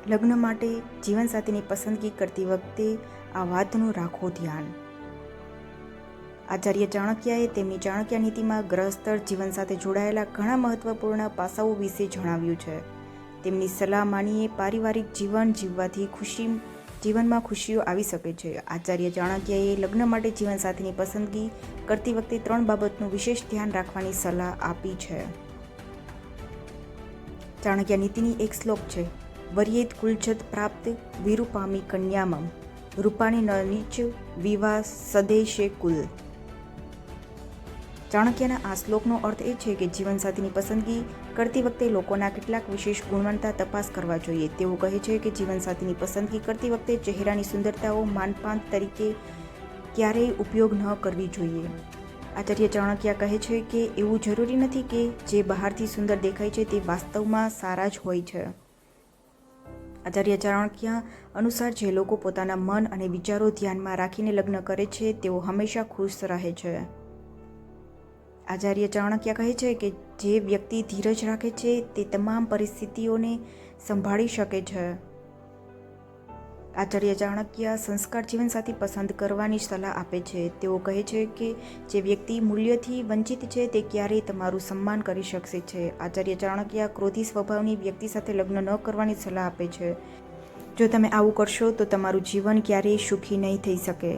લગ્ન માટે જીવનસાથીની પસંદગી કરતી વખતે આ વાતનું રાખો ધ્યાન. આચાર્ય ચાણક્યએ તેમની ચાણક્ય નીતિમાં ગ્રહસ્થ જીવન સાથે જોડાયેલા ઘણા મહત્વપૂર્ણ પાસાઓ વિશે જણાવ્યું છે. તેમની સલાહ માનીએ પારિવારિક જીવન જીવવાથી જીવનમાં ખુશીઓ આવી શકે છે. આચાર્ય ચાણક્યએ લગ્ન માટે જીવનસાથીની પસંદગી કરતી વખતે 3 બાબતનું વિશેષ ધ્યાન રાખવાની સલાહ આપી છે. ચાણક્ય નીતિની એક શ્લોક છે, વર્યેત કુલછત પ્રાપ્ત વિરૂપામી કન્યામમ રૂપાણી ન નીચ વિવાહ સદેશે કુલ. ચાણક્યના આ શ્લોકનો અર્થ એ છે કે જીવનસાથીની પસંદગી કરતી વખતે લોકોના કેટલાક વિશેષ ગુણવત્તા તપાસ કરવા જોઈએ. તેઓ કહે છે કે જીવનસાથીની પસંદગી કરતી વખતે ચહેરાની સુંદરતાઓ માનપાન તરીકે ક્યારેય ઉપયોગ ન કરવી જોઈએ. આચાર્ય ચાણક્ય કહે છે કે એવું જરૂરી નથી કે જે બહારથી સુંદર દેખાય છે તે વાસ્તવમાં સારા જ હોય છે. આચાર્ય ચાણક્ય અનુસાર જે લોકો પોતાના મન અને વિચારો ધ્યાનમાં રાખીને લગ્ન કરે છે તેઓ હંમેશા ખુશ રહે છે. આચાર્ય ચાણક્ય કહે છે કે જે વ્યક્તિ ધીરજ રાખે છે તે તમામ પરિસ્થિતિઓને સંભાળી શકે છે. આચાર્ય ચાણક્ય સંસ્કાર જીવનસાથી પસંદ કરવાની સલાહ આપે છે. તેઓ કહે છે કે જે વ્યક્તિ મૂલ્યથી વંચિત છે તે ક્યારેય તમારું સન્માન કરી શકશે છે. આચાર્ય ચાણક્ય ક્રોધી સ્વભાવની વ્યક્તિ સાથે લગ્ન ન કરવાની સલાહ આપે છે. જો તમે આવું કરશો તો તમારું જીવન ક્યારેય સુખી નહીં થઈ શકે.